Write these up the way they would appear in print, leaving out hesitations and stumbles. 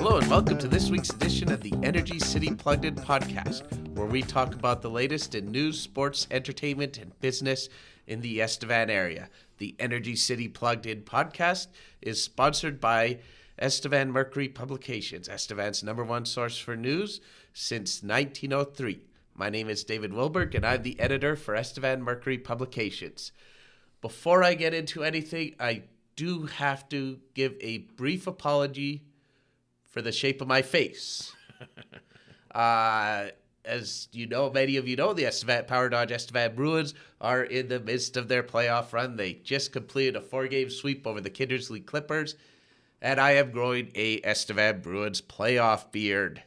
Hello and welcome to this week's edition of the Energy City Plugged In podcast, where we talk about the latest in news, sports, entertainment, and business in the Estevan area. The Energy City Plugged In podcast is sponsored by Estevan Mercury Publications, Estevan's #1 source for news since 1903. My name is David Wilberg, and I'm the editor for Estevan Mercury Publications. Before I get into anything, I do have to give a brief apology for the shape of my face. As you know, many of you know, the Estevan Power Dodge Estevan Bruins are in the midst of their playoff run. They just completed a 4-game sweep over the Kindersley Clippers, and I am growing a Estevan Bruins playoff beard.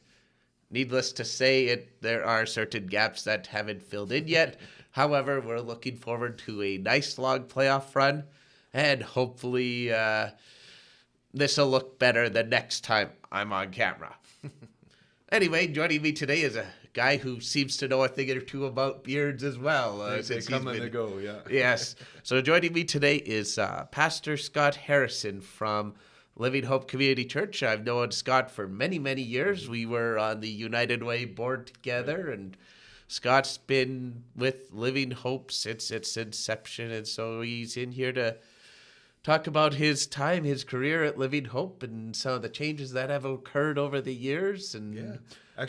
Needless to say, there are certain gaps that haven't filled in yet. However, we're looking forward to a nice long playoff run, and hopefully this will look better the next time I'm on camera. Anyway, joining me today is a guy who seems to know a thing or two about beards as well. They come and they go, yeah. Yes. So joining me today is Pastor Scott Harrison from Living Hope Community Church. I've known Scott for many, many years. We were on the United Way board together, and Scott's been with Living Hope since its inception, and so he's in here to talk about his time, his career at Living Hope, and some of the changes that have occurred over the years, and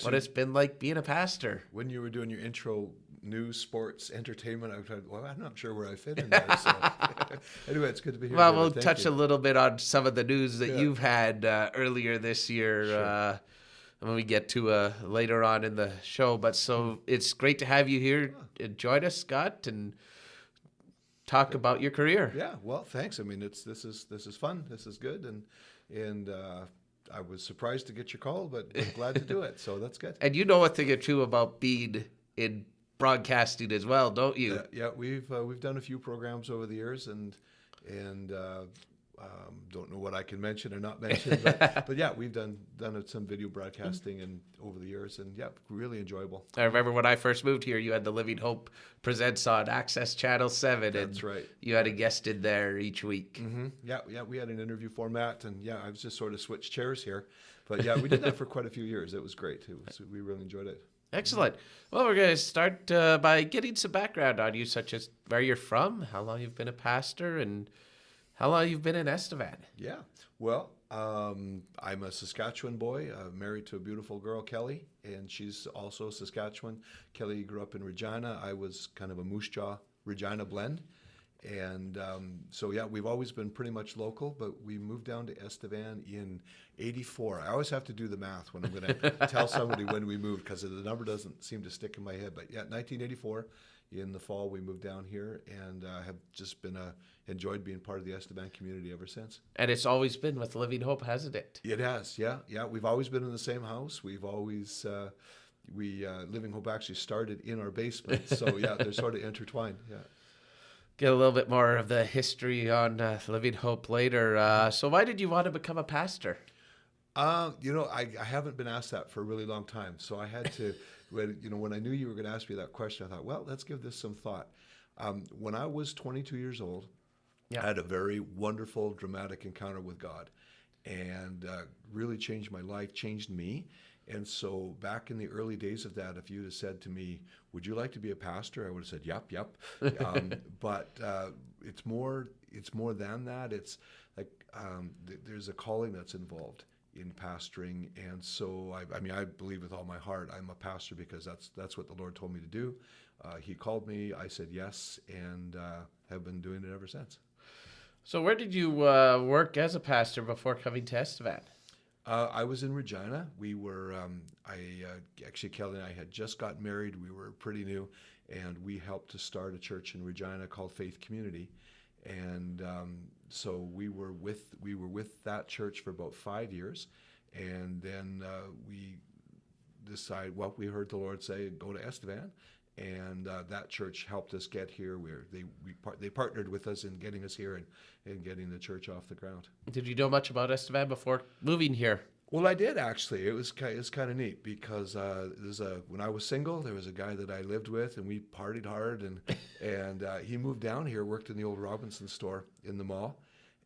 what it's been like being a pastor. When you were doing your intro, news, sports, entertainment, I thought, well, I'm not sure where I fit in there. So anyway, it's good to be here. Well, we'll touch a little bit on some of the news that you've had earlier this year. Sure. When we get to later on in the show. But so it's great to have you here. Join us, Scott, and talk about your career. Yeah, well, thanks. I mean, this is fun. This is good, and I was surprised to get your call, but I'm glad to do it. So that's good. And you know a thing or two about being in broadcasting as well, don't you? Yeah, we've done a few programs over the years, and don't know what I can mention or not mention, but yeah, we've done some video broadcasting and over the years, and yeah, really enjoyable. I remember when I first moved here, you had the Living Hope Presents on Access Channel 7. That's right. You had a guest in there each week. Mm-hmm. Yeah, we had an interview format, and yeah, I was just sort of switched chairs here, but yeah, we did that for quite a few years. It was great. We really enjoyed it. Excellent. Well, we're going to start by getting some background on you, such as where you're from, how long you've been a pastor, and how long you've been in Estevan. Yeah. Well, I'm a Saskatchewan boy, married to a beautiful girl, Kelly, and she's also Saskatchewan. Kelly grew up in Regina. I was kind of a Moose Jaw, Regina blend. And so, yeah, we've always been pretty much local, but we moved down to Estevan in 84. I always have to do the math when I'm going to tell somebody when we moved, because the number doesn't seem to stick in my head. But yeah, 1984, in the fall, we moved down here, and have just been enjoyed being part of the Estevan community ever since. And it's always been with Living Hope, hasn't it? It has, yeah. We've always been in the same house. We've always, Living Hope actually started in our basement. So yeah, they're sort of intertwined, yeah. Get a little bit more of the history on Living Hope later. So why did you want to become a pastor? I haven't been asked that for a really long time. So I had to, when I knew you were going to ask me that question, I thought, well, let's give this some thought. When I was 22 years old, I had a very wonderful, dramatic encounter with God, and really changed my life, changed me. And so back in the early days of that, if you'd have said to me, would you like to be a pastor? I would have said, yep. But it's more than that. It's like there's a calling that's involved in pastoring. And so, I believe with all my heart, I'm a pastor because that's what the Lord told me to do. He called me, I said yes, and have been doing it ever since. So where did you work as a pastor before coming to Estevan? I was in Regina. We were, actually, Kelly and I had just got married. We were pretty new, and we helped to start a church in Regina called Faith Community. And so we were with that church for about 5 years, and then we decided, well, we heard the Lord say, go to Estevan. And that church helped us get here. They partnered with us in getting us here and getting the church off the ground. Did you know much about Estevan before moving here? Well, I did actually. It was kind of neat because when I was single, there was a guy that I lived with, and we partied hard, and he moved down here, worked in the old Robinson store in the mall,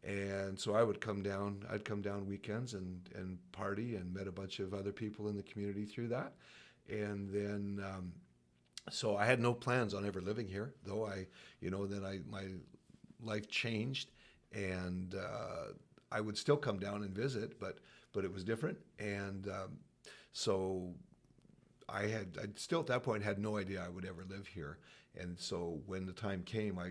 And so I would come down. I'd come down weekends and party, and met a bunch of other people in the community through that. And then so I had no plans on ever living here, though my life changed, and I would still come down and visit, but it was different. And so I still at that point had no idea I would ever live here. And so when the time came, I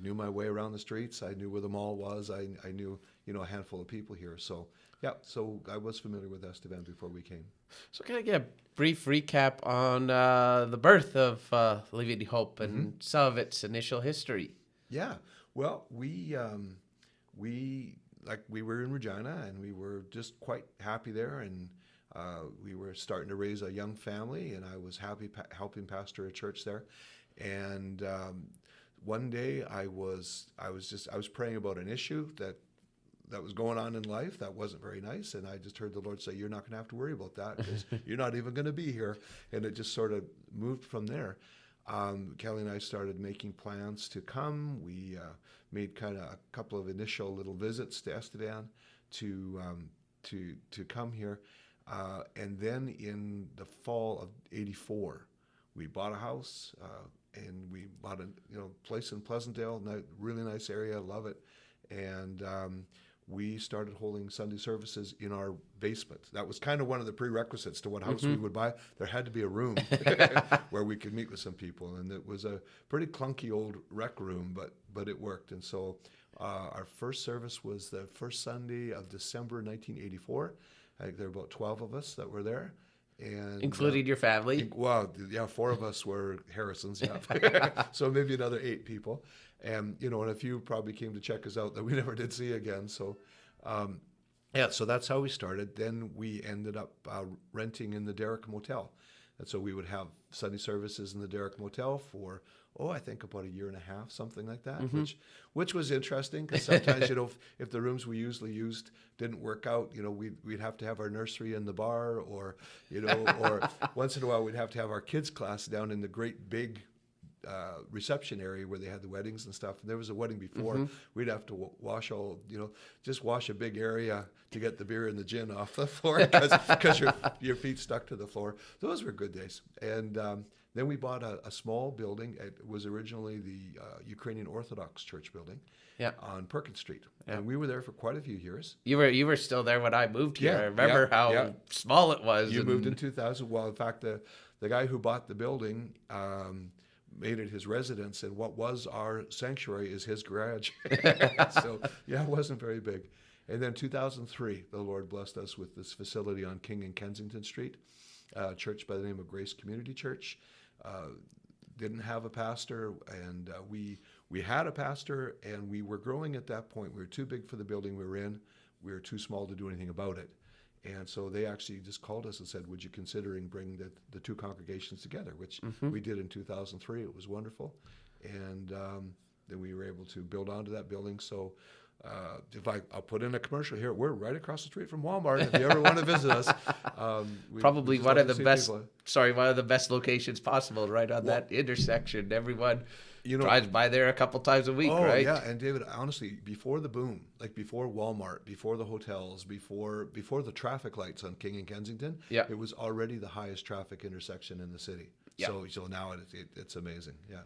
knew my way around the streets. I knew where the mall was. I knew, a handful of people here. So, yeah, so I was familiar with Estevan before we came. So can I get a brief recap on the birth of Living Hope and some of its initial history? Yeah. Well, we were in Regina, and we were just quite happy there, and we were starting to raise a young family, and I was happy helping pastor a church there. And one day I was praying about an issue that was going on in life that wasn't very nice, and I just heard the Lord say, "You're not going to have to worry about that, because you're not even going to be here." And it just sort of moved from there. Kelly and I started making plans to come. We made kind of a couple of initial little visits to Estevan to come here, and then in the fall of '84, we bought a house. And we bought a place in Pleasantdale, really nice area, love it. And we started holding Sunday services in our basement. That was kind of one of the prerequisites to what house we would buy. There had to be a room where we could meet with some people, and it was a pretty clunky old rec room, but it worked. And so our first service was the first Sunday of December 1984. I think there were about 12 of us that were there. And, including your family? Well, yeah, 4 of us were Harrisons, yeah. So maybe another 8 people. And, and a few probably came to check us out that we never did see again. So, so that's how we started. Then we ended up renting in the Derrick Motel. And so we would have Sunday services in the Derrick Motel for, I think about a year and a half, something like that, which was interesting, because sometimes, if the rooms we usually used didn't work out, we'd have to have our nursery in the bar, or once in a while we'd have to have our kids' class down in the great big reception area where they had the weddings and stuff. And there was a wedding before. We'd have to wash just wash a big area to get the beer and the gin off the floor, because your feet stuck to the floor. Those were good days. And then we bought a small building. It was originally the Ukrainian Orthodox Church building on Perkins Street. Yeah. And we were there for quite a few years. You were still there when I moved here. I remember how small it was. You moved in 2000. Well, in fact, the guy who bought the building made it his residence, and what was our sanctuary is his garage. So, it wasn't very big. And then 2003, the Lord blessed us with this facility on King and Kensington Street, a church by the name of Grace Community Church. Didn't have a pastor, and we had a pastor, and we were growing at that point. We were too big for the building we were in. We were too small to do anything about it. And so they actually just called us and said, "Would you consider bringing the 2 congregations together?" Which we did in 2003. It was wonderful. And then we were able to build onto that building. So I'll put in a commercial here. We're right across the street from Walmart. If you ever want to visit us, probably one of the best. One of the best locations possible, right on that intersection. Everyone drives by there a couple times a week, right? Yeah. And David, honestly, before the boom, like before Walmart, before the hotels, before the traffic lights on King and Kensington, it was already the highest traffic intersection in the city. Yeah. So now it's amazing. Yeah.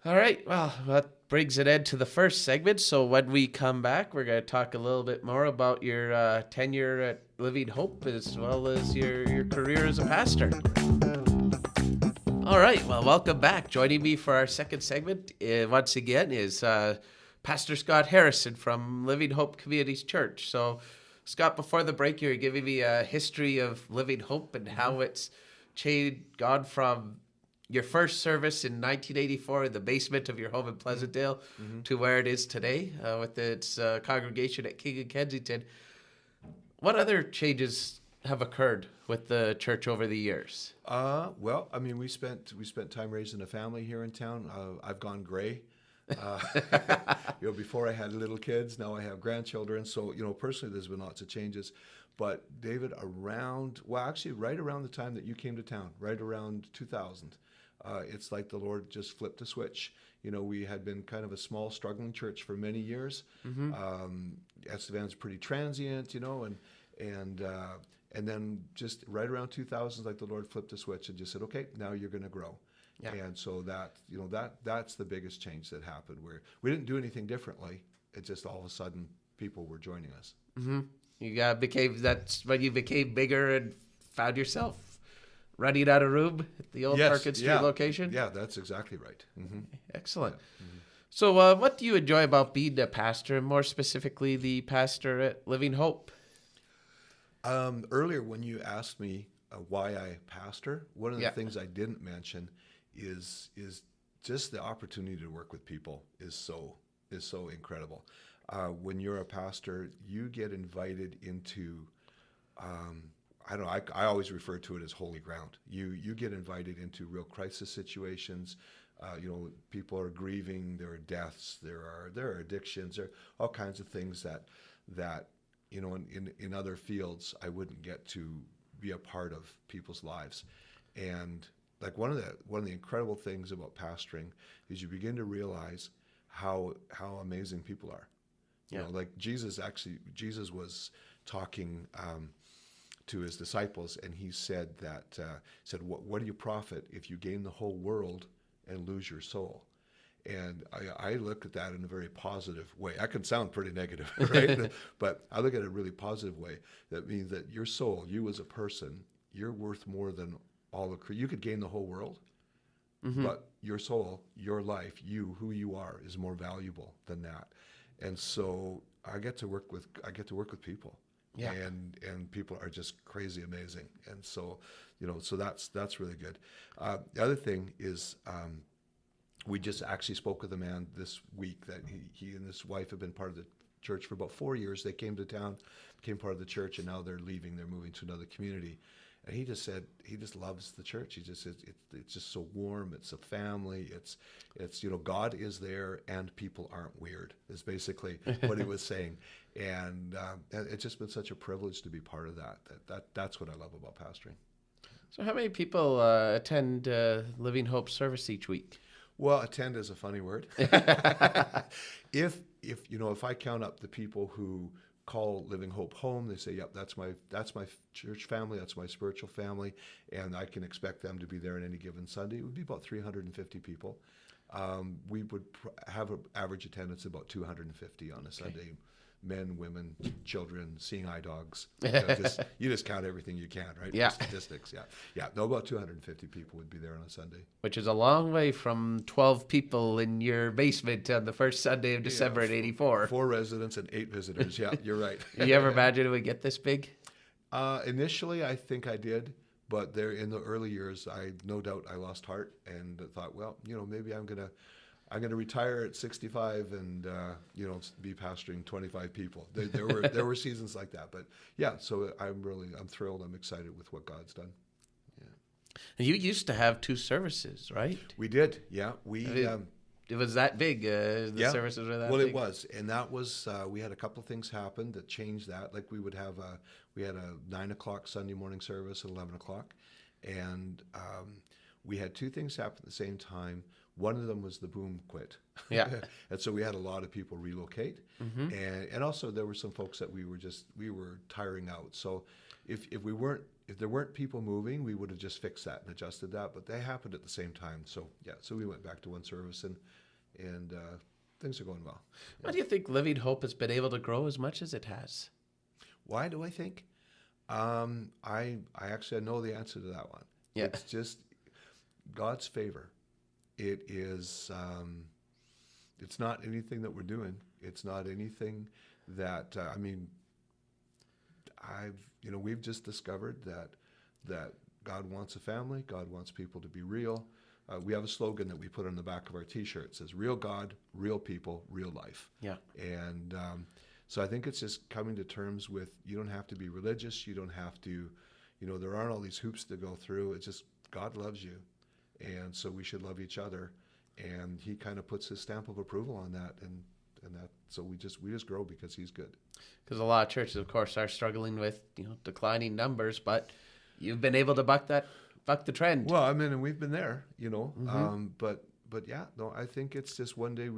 All right, well, that brings an end to the first segment. So when we come back, we're going to talk a little bit more about your tenure at Living Hope, as well as your career as a pastor. All right, well, welcome back. Joining me for our second segment, once again, is Pastor Scott Harrison from Living Hope Communities Church. So, Scott, before the break, you were giving me a history of Living Hope and how it's gone from your first service in 1984 in the basement of your home in Pleasantdale to where it is today with its congregation at King and Kensington. What other changes have occurred with the church over the years? Well, I mean, we spent time raising a family here in town. I've gone gray. Before I had little kids, now I have grandchildren. So, personally, there's been lots of changes. But David, right around the time that you came to town, right around 2000, it's like the Lord just flipped a switch. We had been kind of a small, struggling church for many years. Estevan's pretty transient, and then just right around 2000, like the Lord flipped a switch and just said, okay, now you're going to grow. Yeah. And so that's the biggest change that happened, where we didn't do anything differently. It just all of a sudden people were joining us. That's when you became bigger and found yourself running out of room at the old Market Street location? Yeah, that's exactly right. Excellent. Yeah. So what do you enjoy about being a pastor, and more specifically the pastor at Living Hope? Earlier when you asked me why I pastor, one of the things I didn't mention is just the opportunity to work with people is so incredible. When you're a pastor, you get invited into I always refer to it as holy ground. You get invited into real crisis situations. People are grieving. There are deaths. There are addictions. There are all kinds of things that in other fields I wouldn't get to be a part of people's lives. And like one of the incredible things about pastoring is you begin to realize how amazing people are. Like Jesus was talking to his disciples, and he said what do you profit if you gain the whole world and lose your soul? And I look at that in a very positive way. I can sound pretty negative, right? But I look at it in a really positive way. That means that your soul, you as a person, you're worth more than all the you could gain the whole world, but your soul, your life, who you are, is more valuable than that. And so I get to work with people. Yeah. And people are just crazy amazing. And so, so that's really good. The other thing is, we just actually spoke with a man this week that he and his wife have been part of the church for about 4 years. They came to town, became part of the church, and now they're leaving. They're moving to another community. And he just said he just loves the church. He just says it's just so warm. It's a family. It's God is there and people aren't weird. Is basically what he was saying. And it's just been such a privilege to be part of that. That's what I love about pastoring. So how many people attend Living Hope service each week? Well, attend is a funny word. If I count up the people who call Living Hope home, they say, "Yep, that's my church family, that's my spiritual family," and I can expect them to be there on any given Sunday. It would be about 350 people. We would have an average attendance of about 250 on a Sunday. Men, women, children, seeing eye dogs. You just count everything you can, right? Yeah. Statistics, yeah. No, about 250 people would be there on a Sunday. Which is a long way from 12 people in your basement on the first Sunday of December in '84. 4 residents and 8 visitors. Yeah, you're right. You ever imagine it would get this big? Initially, I think I did. But there, in the early years, no doubt I lost heart and thought, well, maybe I'm gonna retire at 65 and be pastoring 25 people. There were seasons like that, but yeah. So I'm thrilled. I'm excited with what God's done. Yeah. And you used to have 2 services, right? We did. Yeah. It was that big. The services were that big. Well, it was, and that was. We had a couple of things happen that changed that. Like we had a 9 o'clock Sunday morning service at 11 o'clock, and we had 2 things happen at the same time. One of them was the boom quit. Yeah. And so we had a lot of people relocate. And also there were some folks that we were tiring out. So if there weren't people moving, we would have just fixed that and adjusted that, but they happened at the same time. So so we went back to one service and things are going well. Why do you think Living Hope has been able to grow as much as it has? Why do I think? I actually know the answer to that one. Yeah. It's just God's favor. It is, it's not anything that we're doing. It's not anything that, we've just discovered that God wants a family. God wants people to be real. We have a slogan that we put on the back of our T-shirt. It says, "Real God, real people, real life." Yeah. And so I think it's just coming to terms with, you don't have to be religious. You don't have to, there aren't all these hoops to go through. It's just God loves you. And so we should love each other, and he kind of puts his stamp of approval on that, and that. So we just grow because he's good. Because a lot of churches, of course, are struggling with declining numbers, but you've been able to buck the trend. Well, and we've been there, but yeah, no, I think it's just one day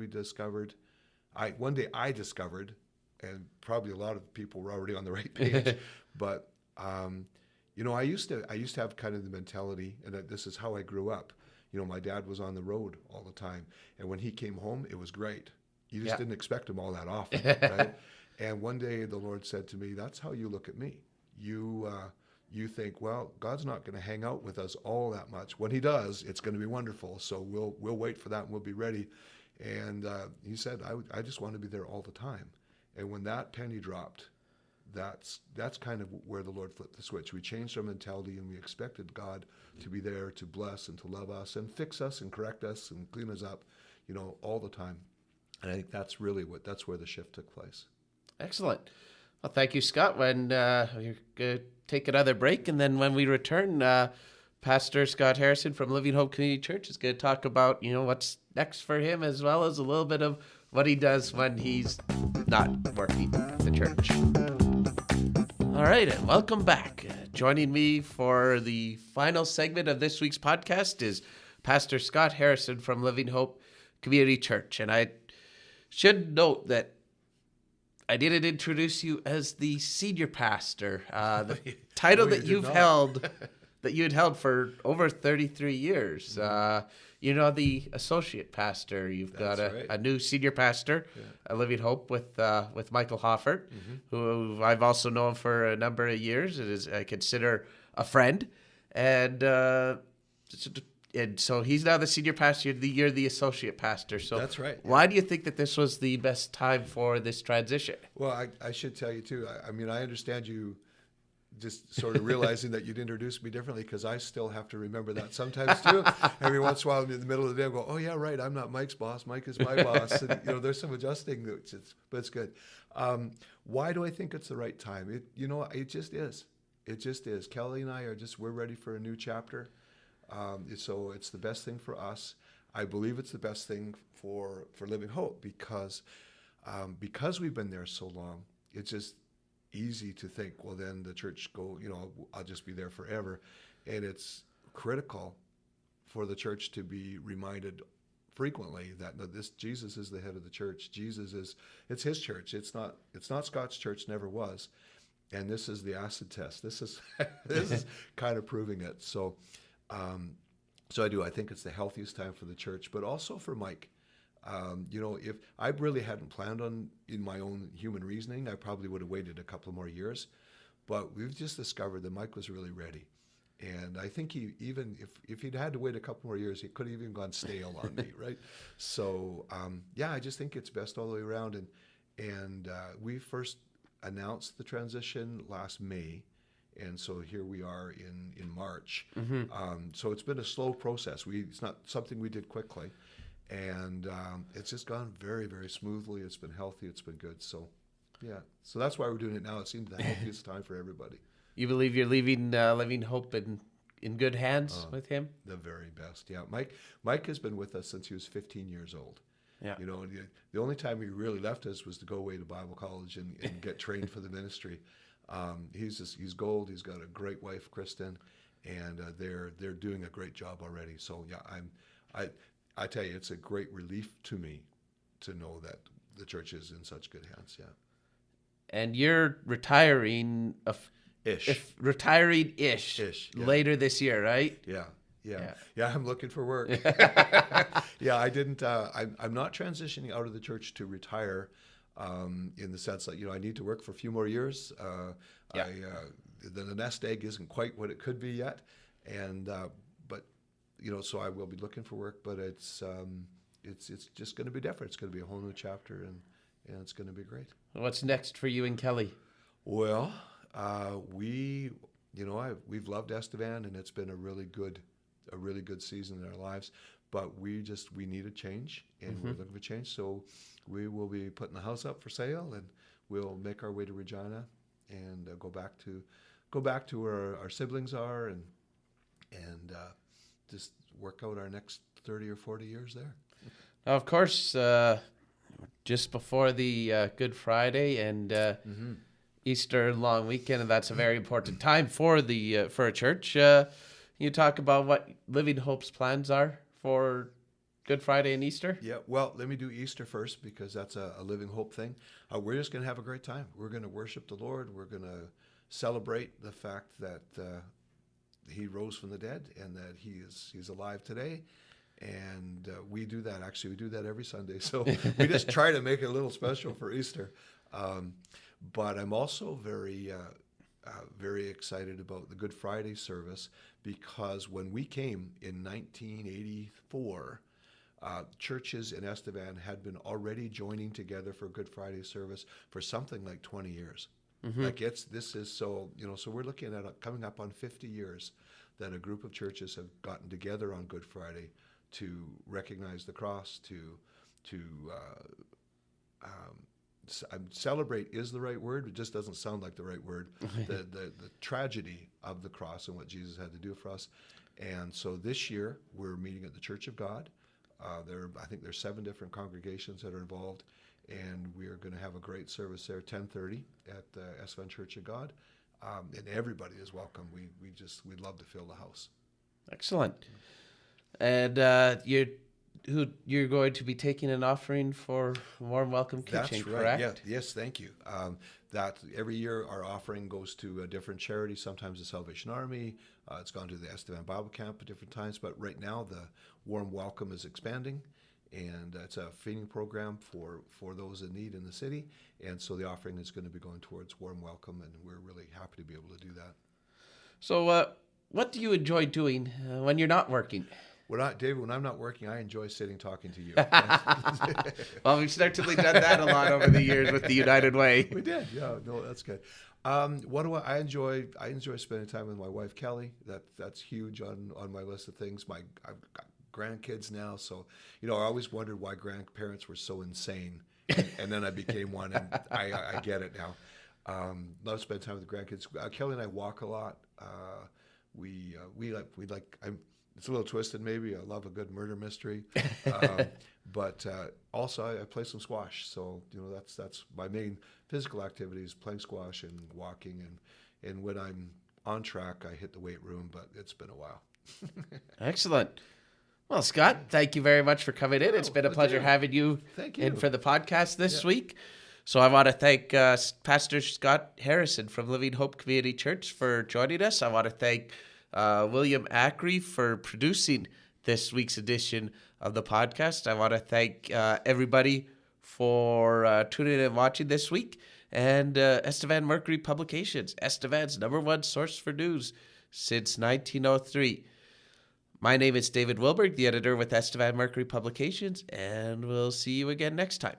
I discovered, and probably a lot of people were already on the right page, but I used to have kind of the mentality, and that this is how I grew up. My dad was on the road all the time, and when he came home, it was great. You just didn't expect him all that often, right? And one day the Lord said to me, "That's how you look at me. You think, well, God's not going to hang out with us all that much. When He does, it's going to be wonderful. So we'll wait for that, and we'll be ready." And He said, "I just want to be there all the time." And when that penny dropped, that's kind of where the Lord flipped the switch. We changed our mentality, and we expected God to be there to bless and to love us and fix us and correct us and clean us up, all the time. And I think that's really that's where the shift took place. Excellent. Well, thank you, Scott. When we're going to take another break, and then when we return, Pastor Scott Harrison from Living Hope Community Church is going to talk about, what's next for him, as well as a little bit of what he does when he's not working at the church. All right, and welcome back. Joining me for the final segment of this week's podcast is Pastor Scott Harrison from Living Hope Community Church. And I should note that I didn't introduce you as the senior pastor, the title that you've held, that you had held for over 33 years. The associate pastor. You've got a new senior pastor, Living Hope with Michael Hoffert, who I've also known for a number of years. It is, I consider, a friend, and so he's now the senior pastor. You're the associate pastor. So that's right. Why do you think that this was the best time for this transition? Well, I should tell you too. I understand you just sort of realizing that you'd introduce me differently, because I still have to remember that sometimes too. Every once in a while, in the middle of the day, I go, "Oh yeah, right. I'm not Mike's boss. Mike is my boss." And there's some adjusting, but it's good. Why do I think it's the right time? It just is. It just is. Kelly and I we're ready for a new chapter. So it's the best thing for us. I believe it's the best thing for Living Hope, because we've been there so long. It's just easy to think, well, then the church I'll just be there forever. And it's critical for the church to be reminded frequently that this Jesus is the head of the church. It's His church. It's not Scott's church, never was. And this is the acid test. This is kind of proving it. So I think it's the healthiest time for the church, but also for Mike. If I really hadn't planned on, in my own human reasoning, I probably would have waited a couple more years. But we've just discovered that Mike was really ready. And I think even if he'd had to wait a couple more years, he could have even gone stale on me, right? So, I just think it's best all the way around. And we first announced the transition last May. And so here we are in March. So it's been a slow process. It's not something we did quickly. And it's just gone very, very smoothly. It's been healthy. It's been good. So, so that's why we're doing it now. It seems the healthiest time for everybody. You believe you're leaving Living Hope in good hands with him? The very best, yeah. Mike has been with us since he was 15 years old. Yeah. The only time he really left us was to go away to Bible college and get trained for the ministry. He's gold. He's got a great wife, Kristen, and they're doing a great job already. So I tell you, it's a great relief to me to know that the church is in such good hands. Yeah. And you're retiring retiring-ish later this year, right? Yeah, I'm looking for work. I didn't. I'm not transitioning out of the church to retire, in the sense that I need to work for a few more years. The nest egg isn't quite what it could be yet, and but so I will be looking for work. But it's just going to be different. It's going to be a whole new chapter, and it's going to be great. What's next for you and Kelly? Well, we've loved Estevan, and it's been a really good season in our lives. But we need a change, and we're looking for change. So we will be putting the house up for sale, and we'll make our way to Regina and go back to where our siblings are, and just work out our next 30 or 40 years there. Now, of course, just before the Good Friday and Easter long weekend, and that's a very important time for a church. You talk about what Living Hope's plans are for Good Friday and Easter? Yeah, well, let me do Easter first because that's a Living Hope thing. We're just going to have a great time. We're going to worship the Lord. We're going to celebrate the fact that he rose from the dead and that he's alive today. And we do that. Actually, we do that every Sunday. So we just try to make it a little special for Easter. But I'm also very excited about the Good Friday service because when we came in 1984, churches in Estevan had been already joining together for Good Friday service for something like 20 years. Like so we're looking at coming up on 50 years that a group of churches have gotten together on Good Friday to recognize the cross, to celebrate is the right word. It just doesn't sound like the right word. the tragedy of the cross and what Jesus had to do for us. And so this year we're meeting at the Church of God. I think there's 7 different congregations that are involved, and we are going to have a great service there, 10:30 at the Estevan Church of God, and everybody is welcome. We'd love to fill the house. Excellent. And you're going to be taking an offering for Warm Welcome Kitchen, That's right. correct? Yeah. Yes, thank you. That every year our offering goes to a different charity. Sometimes the Salvation Army. It's gone to the Estevan Bible Camp at different times. But right now the Warm Welcome is expanding, and it's a feeding program for those in need in the city. And so the offering is going to be going towards Warm Welcome, and we're really happy to be able to do that. So what do you enjoy doing when you're not working? David, when I'm not working, I enjoy sitting talking to you. Well, we've certainly done that a lot over the years with the United Way. We did, yeah. No, that's good. What do I enjoy? I enjoy spending time with my wife, Kelly. That's huge on my list of things. I've got grandkids now, so I always wondered why grandparents were so insane, and then I became one, and I get it now. Love spending time with the grandkids. Kelly and I walk a lot. It's a little twisted, maybe. I love a good murder mystery, but also I play some squash. So that's my main physical activities: playing squash and walking. And when I'm on track, I hit the weight room. But it's been a while. Excellent. Well, Scott, thank you very much for coming in. It's been a pleasure having you in for the podcast this week. So I want to thank Pastor Scott Harrison from Living Hope Community Church for joining us. I want to thank William Ackrey for producing this week's edition of the podcast. I want to thank everybody for tuning in and watching this week. And Estevan Mercury Publications, Estevan's #1 source for news since 1903. My name is David Wilberg, the editor with Estevan Mercury Publications, and we'll see you again next time.